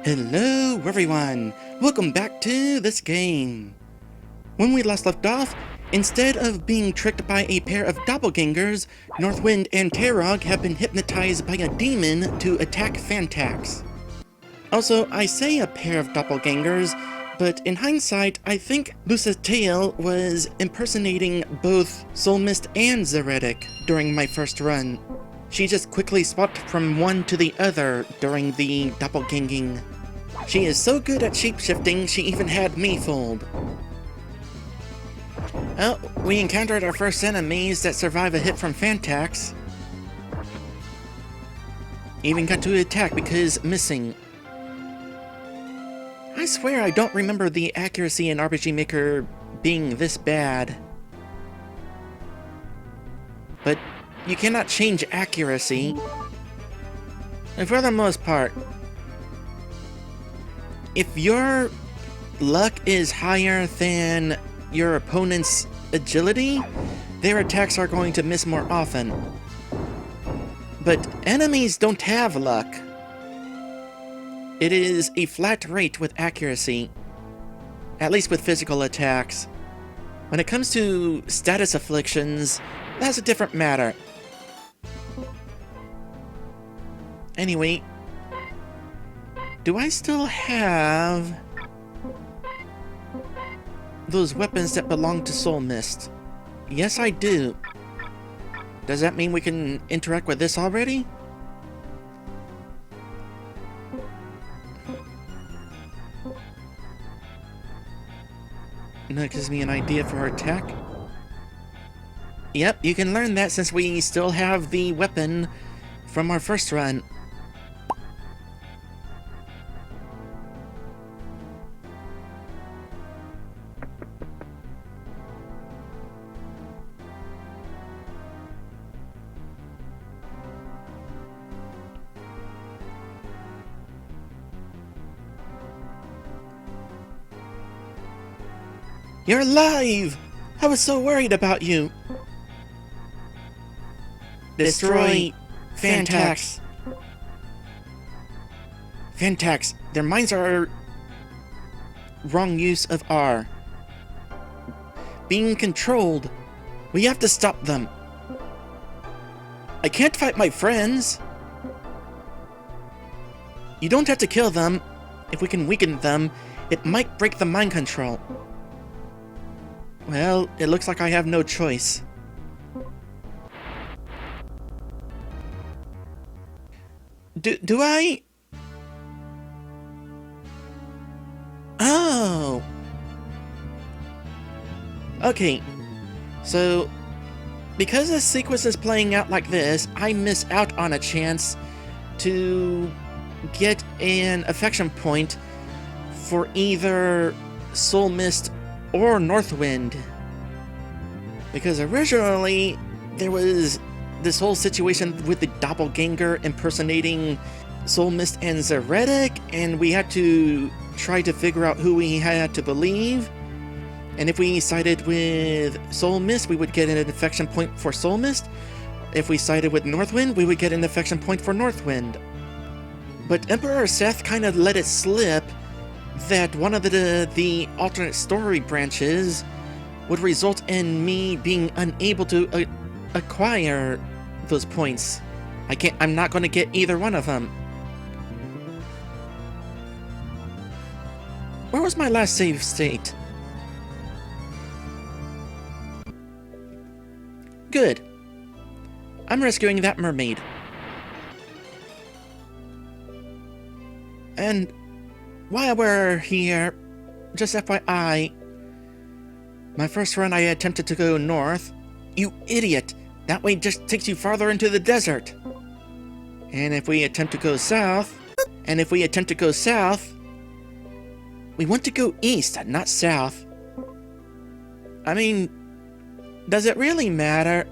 Hello everyone! Welcome back to this game! When we last left off, instead of being tricked by a pair of doppelgangers, Northwind and Tarog have been hypnotized by a demon to attack Fantax. Also, I say a pair of doppelgangers, but in hindsight, I think Lucatail was impersonating both Soul Mist and Zeretic during my first run. She just quickly swapped from one to the other during the doppelganging. She is so good at shapeshifting, she even had me fooled. Well, we encountered our first enemies that survive a hit from Fantax. Even got to attack because missing. I swear I don't remember the accuracy in RPG Maker being this bad. But you cannot change accuracy. And for the most part, if your luck is higher than your opponent's agility, their attacks are going to miss more often. But enemies don't have luck. It is a flat rate with accuracy, at least with physical attacks. When it comes to status afflictions, that's a different matter. Anyway, do I still have those weapons that belong to Soul Mist? Yes, I do. Does that mean we can interact with this already? And that gives me an idea for our attack. Yep, you can learn that since we still have the weapon from our first run. You're alive! I was so worried about you! Destroy Fantax. Fantax, their minds are wrong use of R. Being controlled. We have to stop them. I can't fight my friends. You don't have to kill them. If we can weaken them, it might break the mind control. Well, it looks like I have no choice. Do I? Oh! Okay, so because this sequence is playing out like this, I miss out on a chance to get an affection point for either Soul Mist or Northwind. Because originally, there was this whole situation with the doppelganger impersonating Soul Mist and Zeretic, and we had to try to figure out who we had to believe. And if we sided with Soul Mist, we would get an affection point for Soul Mist. If we sided with Northwind, we would get an affection point for Northwind. But Emperor Seth kind of let it slip that one of the alternate story branches would result in me being unable to acquire those points. I'm not going to get either one of them. Where was my last save state? Good. I'm rescuing that mermaid. And while we're here, just FYI, my first run I attempted to go north. You idiot! That way just takes you farther into the desert. And if we attempt to go south, we want to go east, not south. I mean, does it really matter?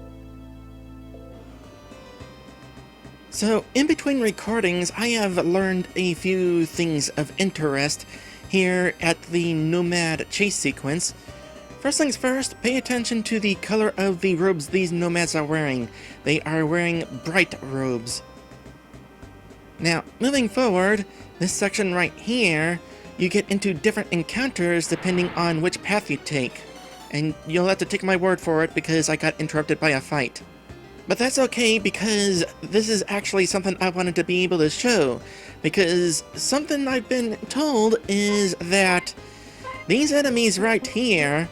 So, in between recordings, I have learned a few things of interest here at the Nomad chase sequence. First things first, pay attention to the color of the robes these nomads are wearing. They are wearing bright robes. Now, moving forward, this section right here, you get into different encounters depending on which path you take. And you'll have to take my word for it because I got interrupted by a fight. But that's okay because this is actually something I wanted to be able to show. Because something I've been told is that these enemies right here,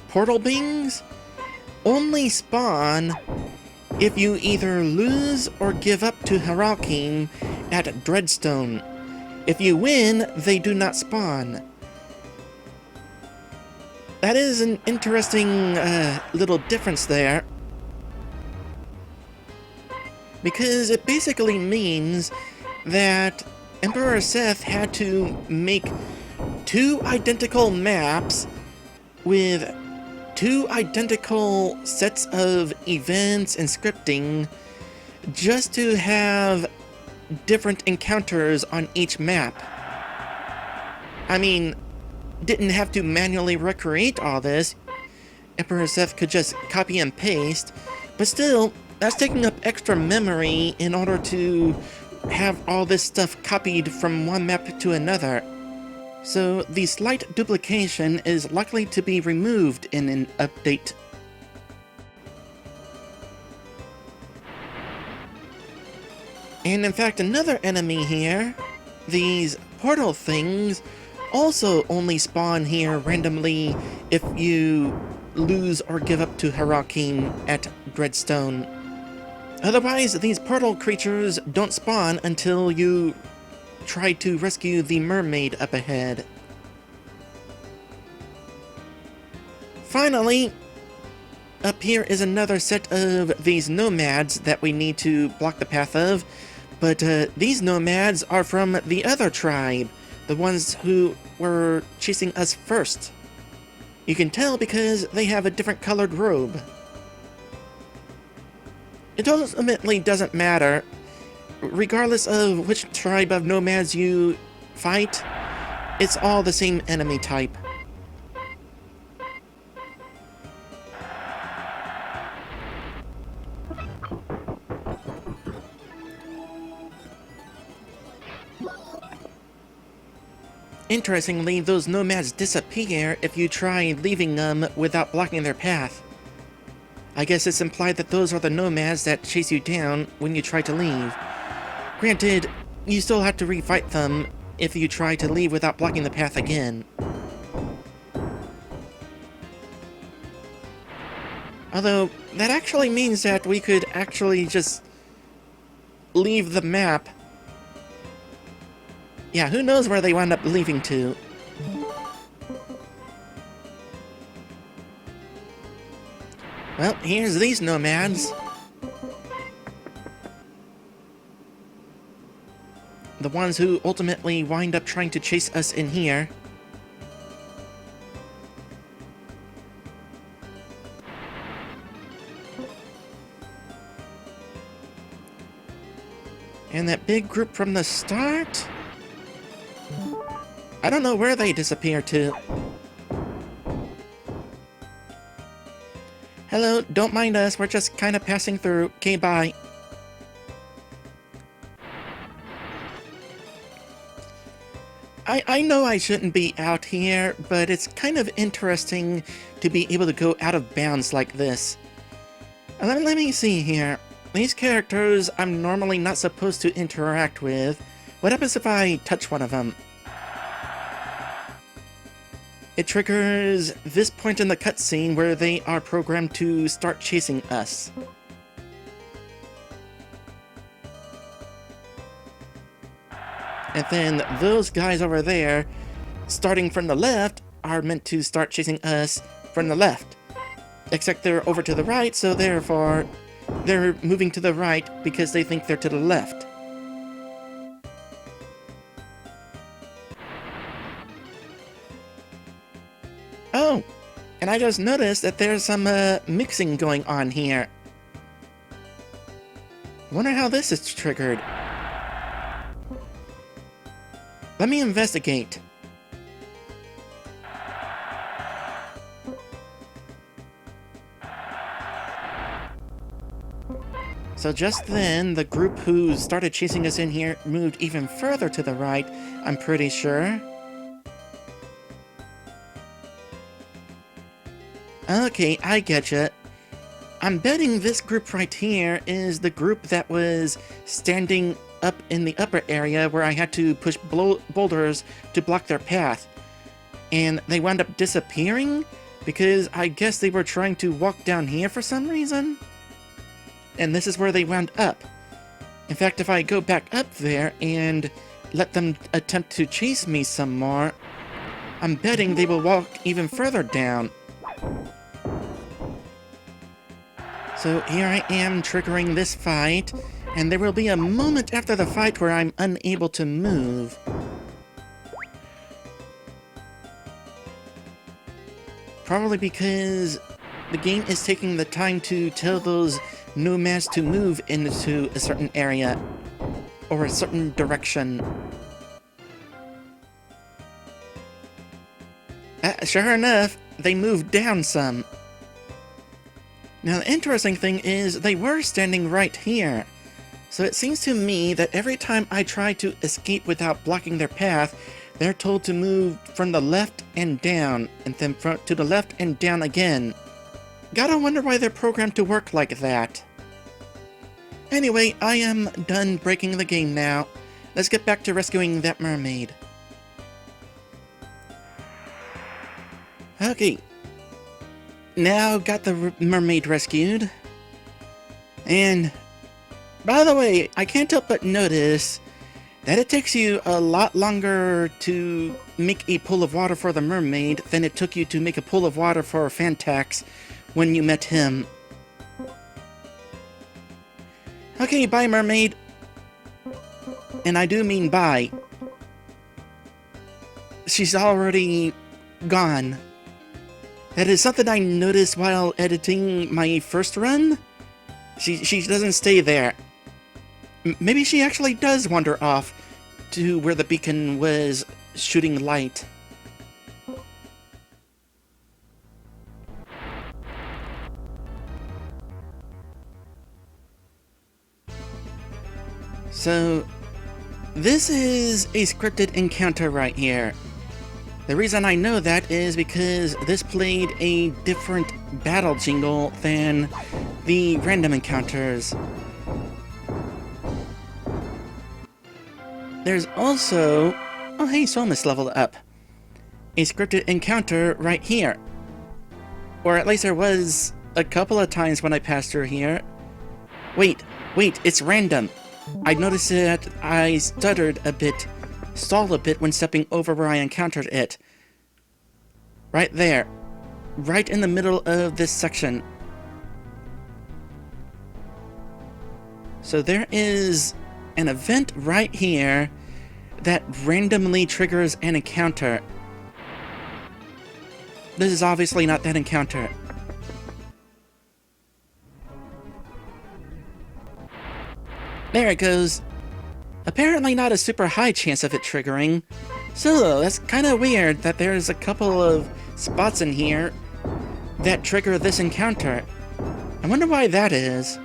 portal beings, only spawn if you either lose or give up to Harakim at Dreadstone. If you win, they do not spawn. That is an interesting little difference there. Because it basically means that Emperor Seth had to make 2 identical maps with 2 identical sets of events and scripting just to have different encounters on each map. I mean, didn't have to manually recreate all this. Emperor Seth could just copy and paste, but still, that's taking up extra memory in order to have all this stuff copied from one map to another. So the slight duplication is likely to be removed in an update. And in fact, another enemy here, these portal things, also only spawn here randomly if you lose or give up to Harakim at Dreadstone. Otherwise, these portal creatures don't spawn until you try to rescue the mermaid up ahead. Finally, up here is another set of these Nomads that we need to block the path of, but these Nomads are from the other tribe, the ones who were chasing us first. You can tell because they have a different colored robe. It ultimately doesn't matter. Regardless of which tribe of Nomads you fight, it's all the same enemy type. Interestingly, those Nomads disappear if you try leaving them without blocking their path. I guess it's implied that those are the Nomads that chase you down when you try to leave. Granted, you still have to refight them if you try to leave without blocking the path again. Although, that actually means that we could actually just leave the map. Yeah, who knows where they wound up leaving to. Well, here's these Nomads. The ones who ultimately wind up trying to chase us in here. And that big group from the start? I don't know where they disappeared to. Hello, don't mind us, we're just kind of passing through. Okay, bye. I know I shouldn't be out here, but it's kind of interesting to be able to go out of bounds like this. Let me see here. These characters I'm normally not supposed to interact with. What happens if I touch one of them? It triggers this point in the cutscene where they are programmed to start chasing us. And then those guys over there, starting from the left, are meant to start chasing us from the left. Except they're over to the right, so therefore, they're moving to the right because they think they're to the left. Oh, and I just noticed that there's some mixing going on here. Wonder how this is triggered. Let me investigate. So just then, the group who started chasing us in here moved even further to the right, I'm pretty sure. Okay, I getcha. I'm betting this group right here is the group that was standing up in the upper area where I had to push boulders to block their path. And they wound up disappearing because I guess they were trying to walk down here for some reason. And this is where they wound up. In fact, if I go back up there and let them attempt to chase me some more, I'm betting they will walk even further down. So here I am triggering this fight, and there will be a moment after the fight where I'm unable to move. Probably because the game is taking the time to tell those nomads to move into a certain area or a certain direction. Sure enough, they moved down some. Now, the interesting thing is they were standing right here. So it seems to me that every time I try to escape without blocking their path, they're told to move from the left and down, and then to the left and down again. Gotta wonder why they're programmed to work like that. Anyway, I am done breaking the game now. Let's get back to rescuing that mermaid. Okay. Now got the mermaid rescued. And, by the way, I can't help but notice that it takes you a lot longer to make a pool of water for the mermaid than it took you to make a pool of water for Fantax when you met him. Okay, bye, mermaid. And I do mean bye. She's already gone. That is something I noticed while editing my first run. She doesn't stay there. Maybe she actually does wander off to where the beacon was shooting light. So, this is a scripted encounter right here. The reason I know that is because this played a different battle jingle than the random encounters. There's also... oh hey, Solmus leveled up. A scripted encounter right here. Or at least there was a couple of times when I passed through here. Wait, it's random. I noticed that I stuttered a bit, stalled a bit when stepping over where I encountered it. Right there. Right in the middle of this section. So there is an event right here that randomly triggers an encounter. This is obviously not that encounter. There it goes. Apparently not a super high chance of it triggering. So that's kind of weird that there's a couple of spots in here that trigger this encounter. I wonder why that is.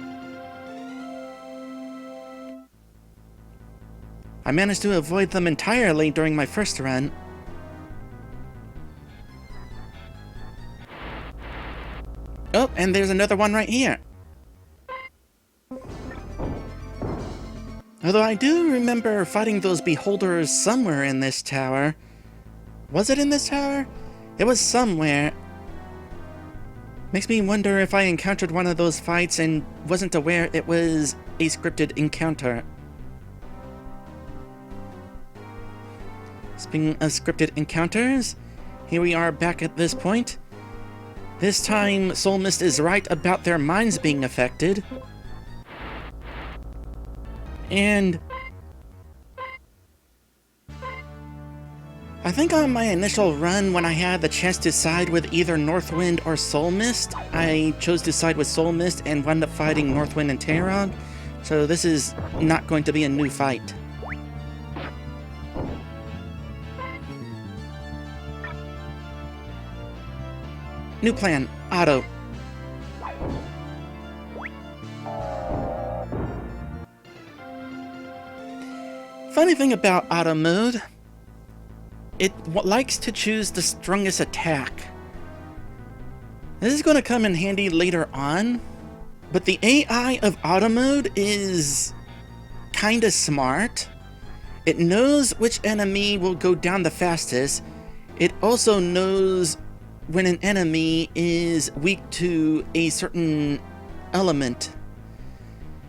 I managed to avoid them entirely during my first run. Oh, and there's another one right here. Although I do remember fighting those beholders somewhere in this tower. Was it in this tower? It was somewhere. Makes me wonder if I encountered one of those fights and wasn't aware it was a scripted encounter. Speaking of scripted encounters, here we are back at this point. This time, Soul Mist is right about their minds being affected. And I think on my initial run, when I had the chance to side with either Northwind or Soul Mist, I chose to side with Soul Mist and wound up fighting Northwind and Tayrog. So this is not going to be a new fight. New plan, auto. funny thing about auto mode, it likes to choose the strongest attack. This is going to come in handy later on, but the AI of auto mode is kinda smart. It knows which enemy will go down the fastest. It also knows when an enemy is weak to a certain element.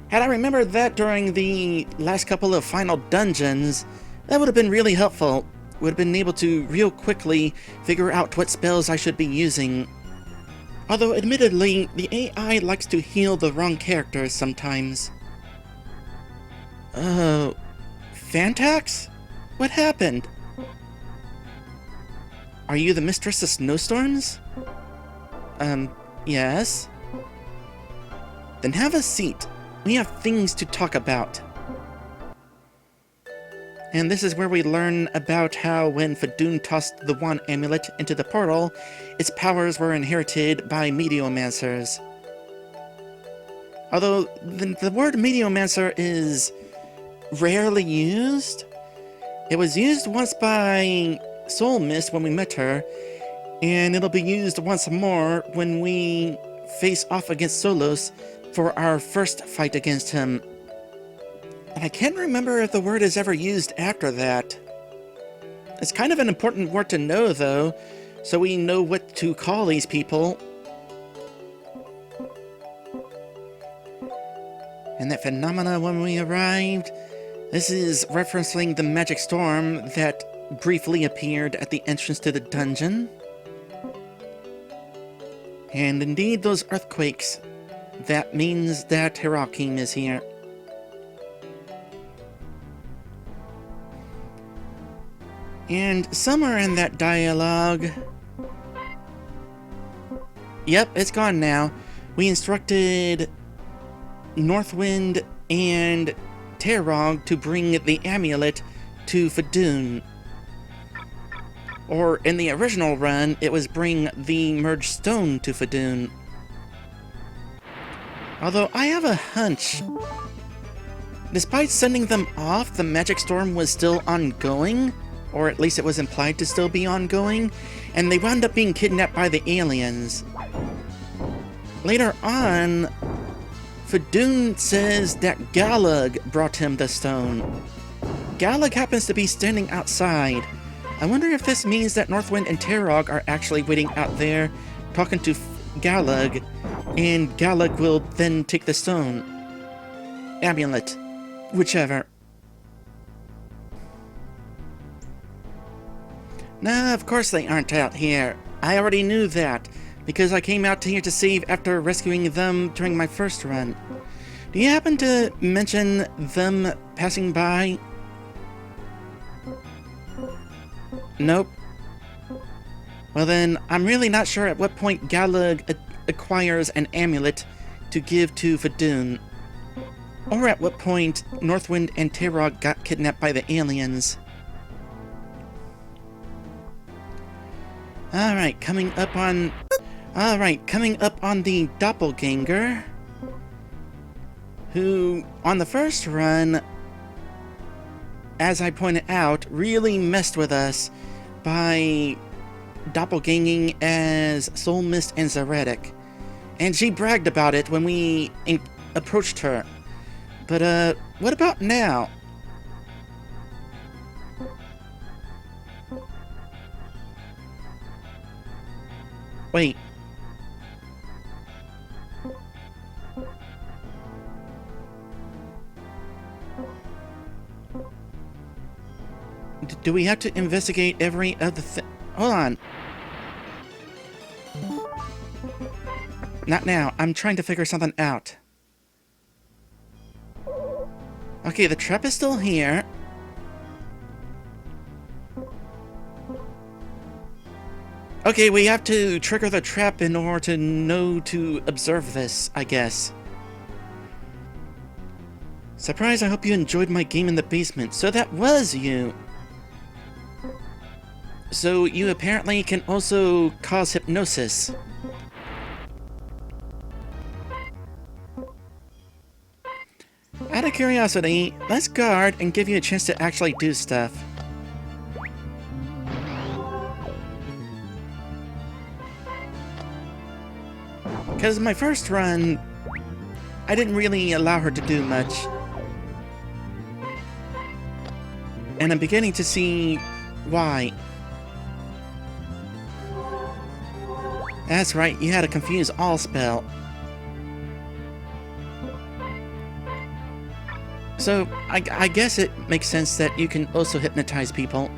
Had I remembered that during the last couple of final dungeons, that would have been really helpful. Would have been able to real quickly figure out what spells I should be using. Although admittedly, the AI likes to heal the wrong characters sometimes. Fantax? What happened? Are you the Mistress of Snowstorms? Yes. Then have a seat. We have things to talk about. And this is where we learn about how when Fadun tossed the wand amulet into the portal, its powers were inherited by Meteomancers. Although the word Meteomancer is rarely used, it was used once by Soul Mist when we met her, and it'll be used once more when we face off against Solos for our first fight against him. And I can't remember if the word is ever used after that. It's kind of an important word to know, though, so we know what to call these people. And that phenomena when we arrived, this is referencing the magic storm that briefly appeared at the entrance to the dungeon. And indeed, those earthquakes. That means that Hirakim is here. And somewhere in that dialogue... Yep, it's gone now. We instructed Northwind and Terog to bring the amulet to Fadun. Or in the original run, it was bring the merged stone to Fadun. Although I have a hunch. Despite sending them off, the magic storm was still ongoing. Or at least it was implied to still be ongoing, and they wound up being kidnapped by the aliens. Later on, Fadun says that Galag brought him the stone. Galag happens to be standing outside. I wonder if this means that Northwind and Terog are actually waiting out there, talking to Galag, and Galag will then take the stone. Amulet. Whichever. Nah, of course they aren't out here. I already knew that, because I came out here to save after rescuing them during my first run. Do you happen to mention them passing by? Nope. Well then, I'm really not sure at what point Galag acquires an amulet to give to Fadun. Or at what point Northwind and Terog got kidnapped by the aliens. Alright, coming up on the doppelganger, who, on the first run, as I pointed out, really messed with us by doppelganging as Soul Mist and Zaretic. And she bragged about it when we approached her. But, what about now? Wait. Do we have to investigate every other thing? Hold on. Not now. I'm trying to figure something out. Okay, the trap is still here. Okay, we have to trigger the trap in order to know to observe this, I guess. Surprise, I hope you enjoyed my game in the basement. So that was you. So you apparently can also cause hypnosis. Out of curiosity, let's guard and give you a chance to actually do stuff. Because my first run, I didn't really allow her to do much. And I'm beginning to see why. That's right, you had a confuse all spell. So, I guess it makes sense that you can also hypnotize people.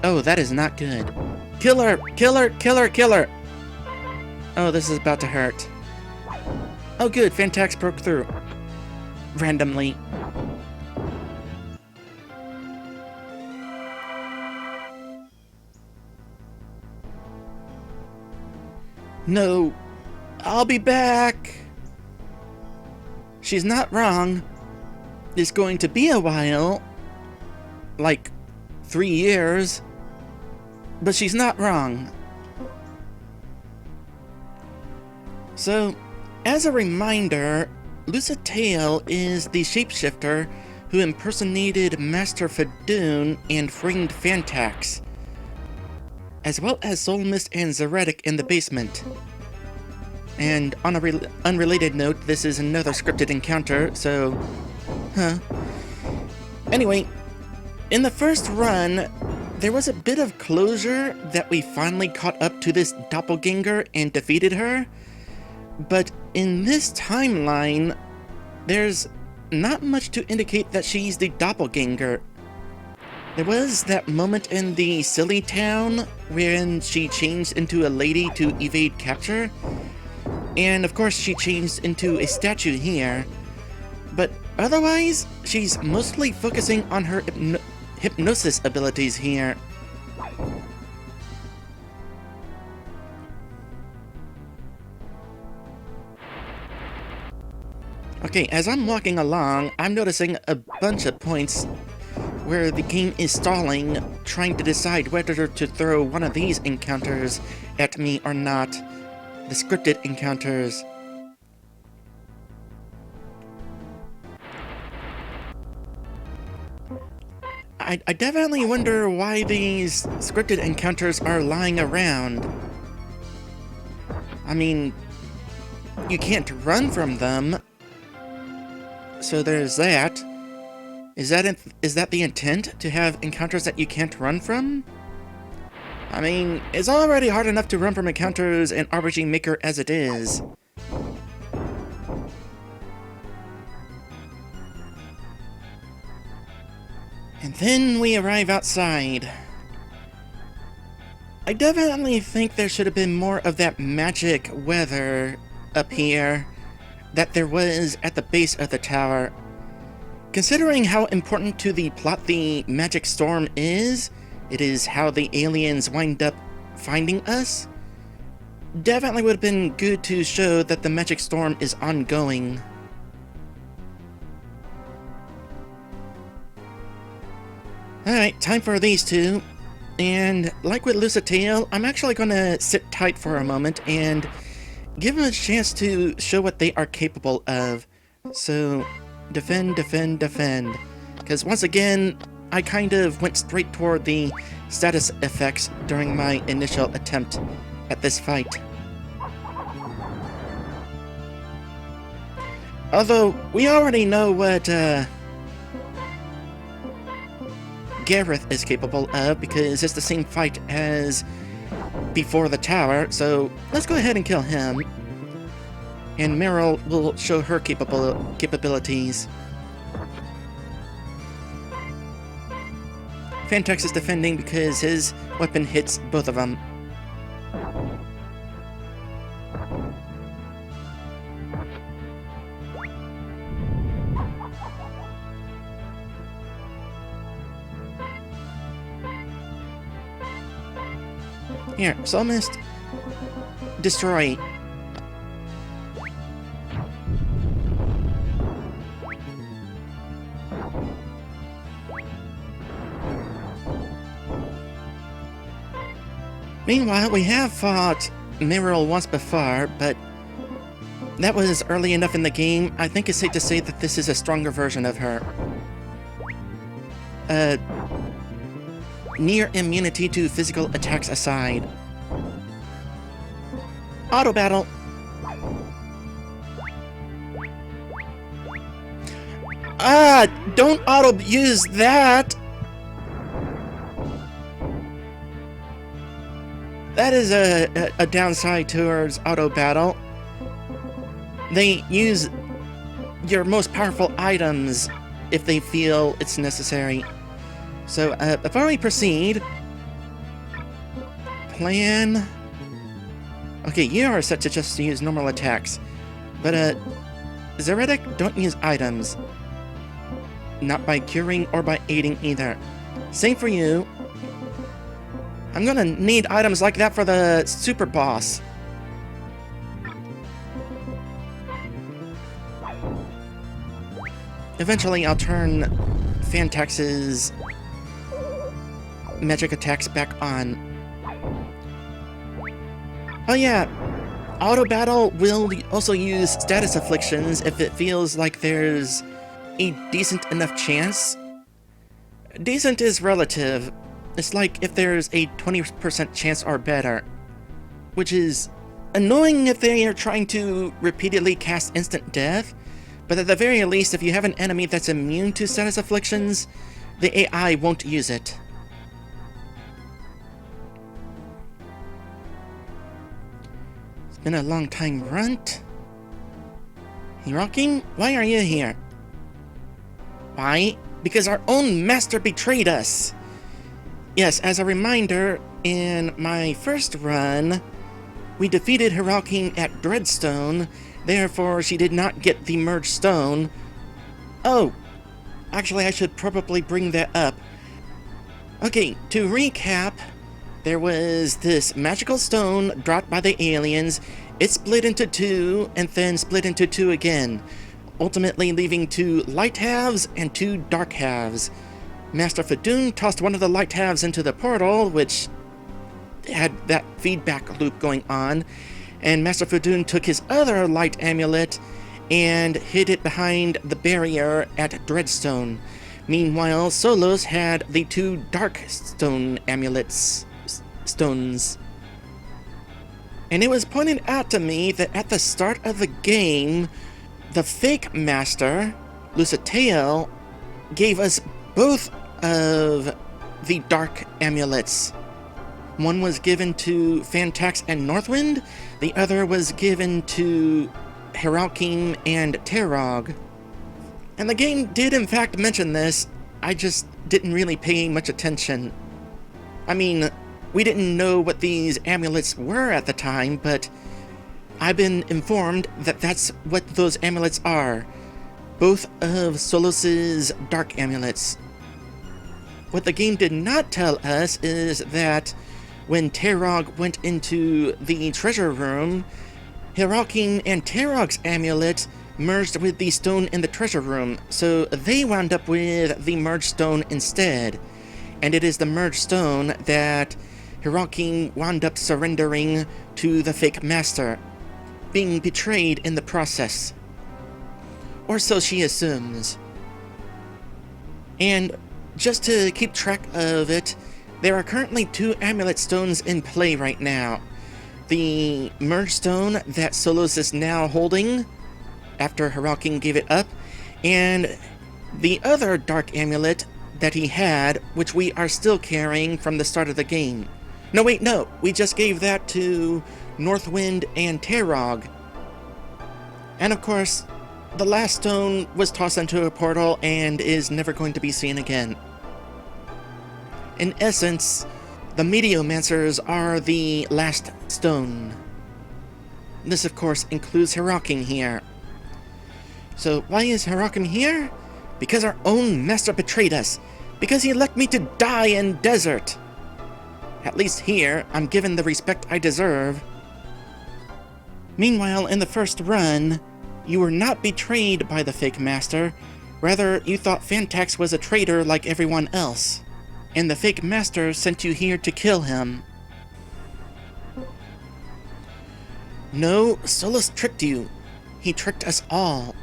Oh, that is not good. Kill her! Kill her! Kill her! Kill her! Oh, this is about to hurt. Oh good, Fantax broke through. Randomly. No. I'll be back! She's not wrong. It's going to be a while. Like 3 years. But she's not wrong. So, as a reminder, Lucid Tail is the shapeshifter who impersonated Master Fadoon and framed Fantax, as well as Soul Mist and Zeretic in the basement. And on a unrelated note, this is another scripted encounter, so... Anyway, in the first run, there was a bit of closure that we finally caught up to this doppelganger and defeated her. But in this timeline, there's not much to indicate that she's the doppelganger. There was that moment in the silly town wherein she changed into a lady to evade capture. And of course she changed into a statue here. But otherwise, she's mostly focusing on her hypnosis abilities here. Okay, as I'm walking along, I'm noticing a bunch of points where the game is stalling, trying to decide whether to throw one of these encounters at me or not. The scripted encounters. I definitely wonder why these scripted encounters are lying around. I mean, you can't run from them. So there's that. Is that the intent, to have encounters that you can't run from? I mean, it's already hard enough to run from encounters in RPG Maker as it is. And then we arrive outside. I definitely think there should have been more of that magic weather up here that there was at the base of the tower. Considering how important to the plot the magic storm is, it is how the aliens wind up finding us. Definitely would have been good to show that the magic storm is ongoing. Alright, time for these two. And like with Lucid Tail, I'm actually gonna sit tight for a moment and give them a chance to show what they are capable of. So, defend, defend, defend. Because once again, I kind of went straight toward the status effects during my initial attempt at this fight. Although, we already know what Gareth is capable of, because it's the same fight as before the tower, so let's go ahead and kill him. And Meryl will show her capabilities. Fantax is defending because his weapon hits both of them. Here, Soul Mist. Destroy. Meanwhile, we have fought Meryl once before, but That was early enough in the game. I think it's safe to say that this is a stronger version of her. Near immunity to physical attacks aside. Auto battle. Ah, don't auto use that. That is a downside towards auto battle. They use your most powerful items if they feel it's necessary. So, before we proceed, plan. Okay, you are set to just use normal attacks, but Zeretic, don't use items. Not by curing or by aiding either. Same for you. I'm gonna need items like that for the super boss. Eventually, I'll turn Fantax's magic attacks back on. Oh yeah, auto battle will also use status afflictions if it feels like there's a decent enough chance. Decent is relative. It's like if there's a 20% chance or better, which is annoying if they are trying to repeatedly cast instant death, but at the very least, if you have an enemy that's immune to status afflictions, the AI won't use it. It's been a long time, Runt. Hey, Rocking, why are you here? Why? Because our own master betrayed us! Yes, as a reminder, in my first run, we defeated Hirokin at Dreadstone, therefore she did not get the Merged Stone. Oh, actually I should probably bring that up. Okay, to recap, there was this magical stone dropped by the aliens. It split into two, and then split into two again, ultimately leaving 2 light halves and 2 dark halves. Master Fadoon tossed one of the light halves into the portal, which had that feedback loop going on, and Master Fadoon took his other light amulet and hid it behind the barrier at Dreadstone. Meanwhile, Solos had the 2 dark stone stones. And it was pointed out to me that at the start of the game, the fake master, Lucitael, gave us both of the dark amulets. One was given to Fantax and Northwind, the other was given to Hirokin and Terog. And the game did in fact mention this, I just didn't really pay much attention. I mean, we didn't know what these amulets were at the time, but I've been informed that that's what those amulets are. Both of Solos's dark amulets. What the game did not tell us is that when Terog went into the treasure room, Hirokin and Terog's amulet merged with the stone in the treasure room, so they wound up with the merged stone instead. And it is the merged stone that Hirokin wound up surrendering to the fake master, being betrayed in the process. Or so she assumes. And just to keep track of it, there are currently 2 amulet stones in play right now. The merged stone that Solos is now holding, after Hirokin gave it up, and the other dark amulet that he had, which we are still carrying from the start of the game. No, wait, no, we just gave that to Northwind and Terog. And of course, the last stone was tossed into a portal and is never going to be seen again. In essence, the Mediomancers are the last stone. This of course includes Hirokin here. So why is Hirokin here? Because our own master betrayed us. Because he left me to die in desert. At least here, I'm given the respect I deserve. Meanwhile, in the first run, you were not betrayed by the fake master. Rather, you thought Fantax was a traitor like everyone else. And the fake master sent you here to kill him. No, Solus tricked you. He tricked us all.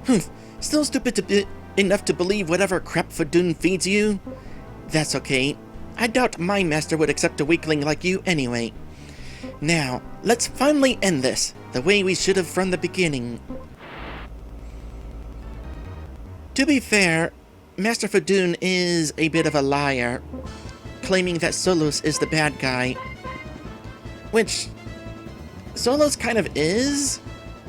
Humph. Still stupid enough to believe whatever crap Fadun feeds you? That's okay. I doubt my master would accept a weakling like you anyway. Now, let's finally end this, the way we should have from the beginning. To be fair, Master Fadun is a bit of a liar, claiming that Solos is the bad guy. Which, Solos kind of is.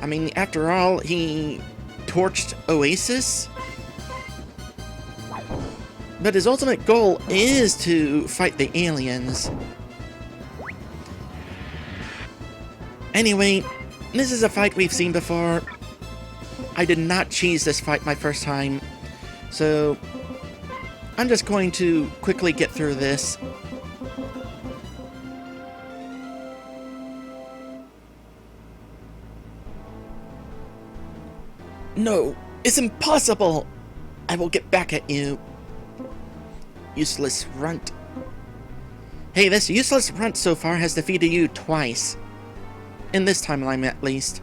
I mean, after all, he torched Oasis. But his ultimate goal is to fight the aliens. Anyway, this is a fight we've seen before. I did not cheese this fight my first time, so I'm just going to quickly get through this. No, it's impossible! I will get back at you. Useless runt. Hey, this useless runt so far has defeated you twice. In this timeline, at least.